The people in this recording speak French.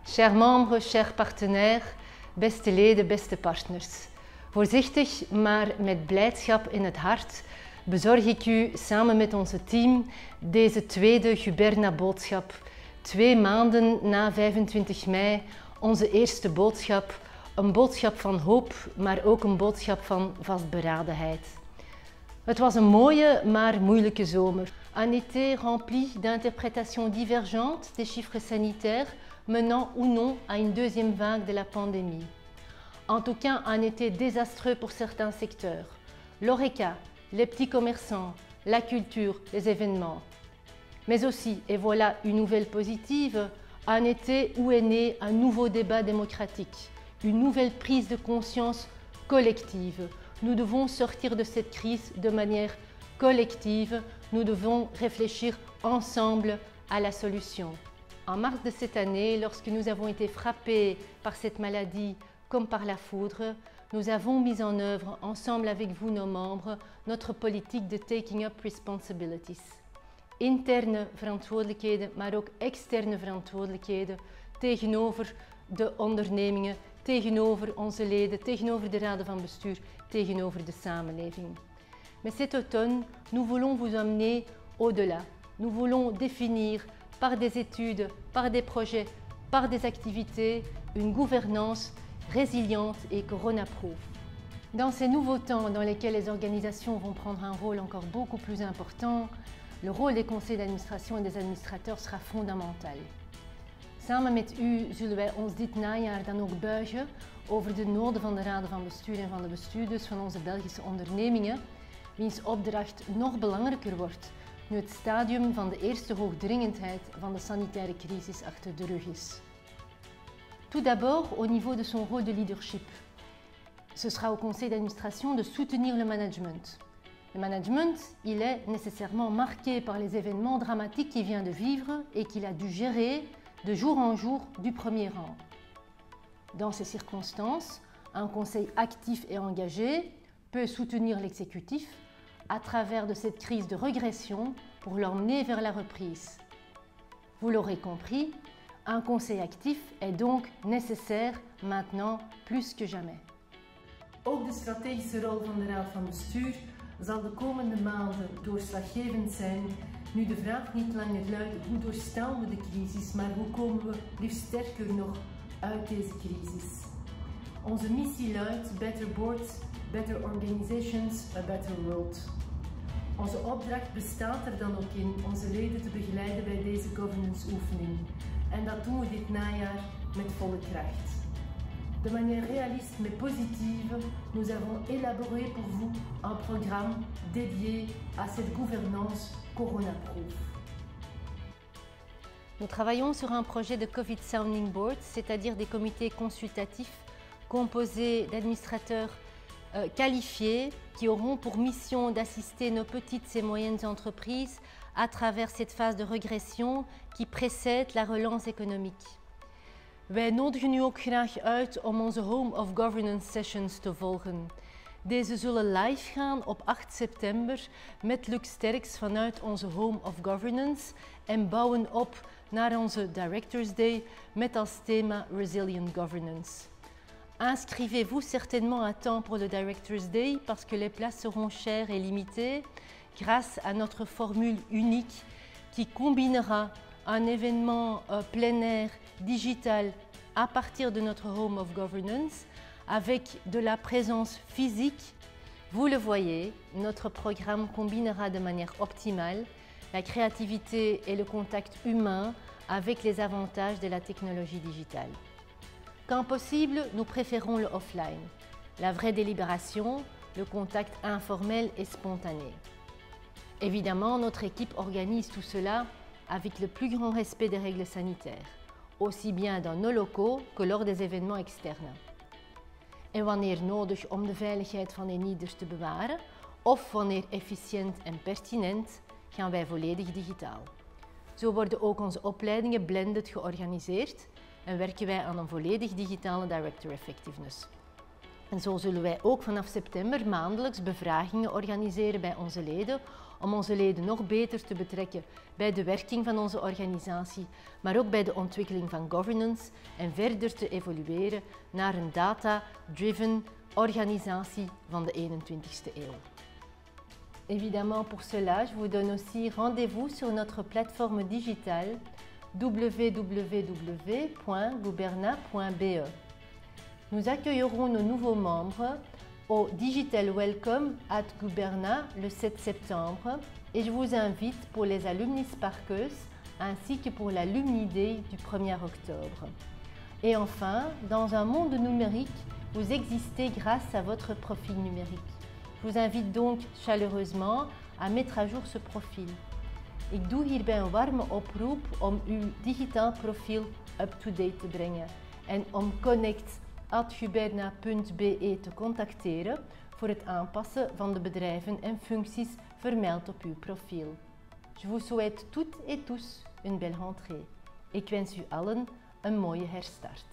Chers membres, chers partenaires, beste leden, beste partners. Voorzichtig, maar met blijdschap in het hart bezorg ik u samen met onze team deze tweede Guberna-boodschap. 2 maanden na 25 mei, onze eerste boodschap. Een boodschap van hoop, maar ook een boodschap van vastberadenheid. Het was een mooie, maar moeilijke zomer. Un été rempli d'interprétations divergentes des chiffres sanitaires, menant ou non à une deuxième vague de la pandémie. En tout cas, un été désastreux pour certains secteurs. L'ORECA, les petits commerçants, la culture, les événements. Mais aussi, et voilà une nouvelle positive, un été où est né un nouveau débat démocratique, une nouvelle prise de conscience collective. Nous devons sortir de cette crise de manière collective, nous devons réfléchir ensemble à la solution. En mars de cette année, lorsque nous avons été frappés par cette maladie comme par la foudre, nous avons mis en œuvre, ensemble avec vous, nos membres, notre politique de taking up responsibilities. Interne verantwoordelijkheden, maar ook externe verantwoordelijkheden tegenover de ondernemingen, tegenover onze leden, tegenover de raden van bestuur, tegenover de samenleving. Mais cet automne, nous voulons vous emmener au-delà. Nous voulons définir par des études, par des projets, par des activités, une gouvernance résiliente et corona-proof. Dans ces nouveaux temps dans lesquels les organisations vont prendre un rôle encore beaucoup plus important, le rôle des conseils d'administration et des administrateurs sera fondamental. Samen met u zullen wij ons dit najaar dan ook buigen over de noden van de raden van bestuur en van de bestuurders van onze Belgische ondernemingen, wiens opdracht nog belangrijker wordt nu het stadium van de eerste hoogdringendheid van de sanitaire crisis achter de rug is. Tout d'abord, au niveau de son rôle de leadership. Ce sera au conseil d'administration de soutenir le management. Le management, il est nécessairement marqué par les événements dramatiques qu'il vient de vivre et qu'il a dû gérer de jour en jour du premier rang. Dans ces circonstances, un conseil actif et engagé peut soutenir l'exécutif à travers de cette crise de régression pour l'emmener vers la reprise. Vous l'aurez compris, un conseil actif est donc nécessaire maintenant plus que jamais. Ook de strategische rol van de Raad van Bestuur zal de komende maanden doorslaggevend zijn, nu de vraag niet langer luidt hoe doorstaan we de crisis, maar hoe komen we liefst sterker nog uit deze crisis. Onze missie luidt Better Boards, Better Organizations, a Better World. Onze opdracht bestaat er dan ook in onze leden te begeleiden bij deze governance oefening. En dat doen we dit najaar met volle kracht. De manière réaliste mais positive, nous avons élaboré pour vous un programme dédié à cette gouvernance corona-proof. Nous travaillons sur un projet de Covid Sounding Board, c'est-à-dire des comités consultatifs composés d'administrateurs qualifiés qui auront pour mission d'assister nos petites et moyennes entreprises à travers cette phase de régression qui précède la relance économique. Wij nodigen u ook graag uit om onze Home of Governance Sessions te volgen. Deze zullen live gaan op 8 september met Luc Sterks vanuit onze Home of Governance en bouwen op naar onze Directors Day met als thema Resilient Governance. Inscrivez-vous certainement à temps pour le Directors Day parce que les places seront chères et limitées grâce à notre formule unique qui combinera un événement plein air digital à partir de notre Home of Governance avec de la présence physique. Vous le voyez, notre programme combinera de manière optimale la créativité et le contact humain avec les avantages de la technologie digitale. Quand possible, nous préférons le offline, la vraie délibération, le contact informel et spontané. Évidemment, notre équipe organise tout cela avec le plus grand respect des règles sanitaires, aussi bien dans nos locaux que lors des événements externes. En wanneer nodig om de veiligheid van eenieders te bewaren, of wanneer efficiënt en pertinent, gaan wij volledig digitaal. Zo worden ook onze opleidingen blended georganiseerd en werken wij aan een volledig digitale Director Effectiveness. En zo zullen wij ook vanaf september maandelijks bevragingen organiseren bij onze leden, om onze leden nog beter te betrekken bij de werking van onze organisatie, maar ook bij de ontwikkeling van governance en verder te evolueren naar een data-driven organisatie van de 21ste eeuw. Évidemment, pour cela, je vous donne aussi rendez-vous sur notre plateforme digitale www.guberna.be. Nous accueillerons nos nouveaux membres au Digital Welcome at Guberna le 7 septembre et je vous invite pour les Alumni Sparkers ainsi que pour l'Alumni Day du 1er octobre. Et enfin, dans un monde numérique, vous existez grâce à votre profil numérique. Je vous invite donc chaleureusement à mettre à jour ce profil. Ik doe hierbij een warme oproep om uw digitaal profiel up-to-date te brengen en om connect@guberna.be te contacteren voor het aanpassen van de bedrijven en functies vermeld op uw profiel. Je vous souhaite toutes et tous une belle rentrée. Ik wens u allen een mooie herstart.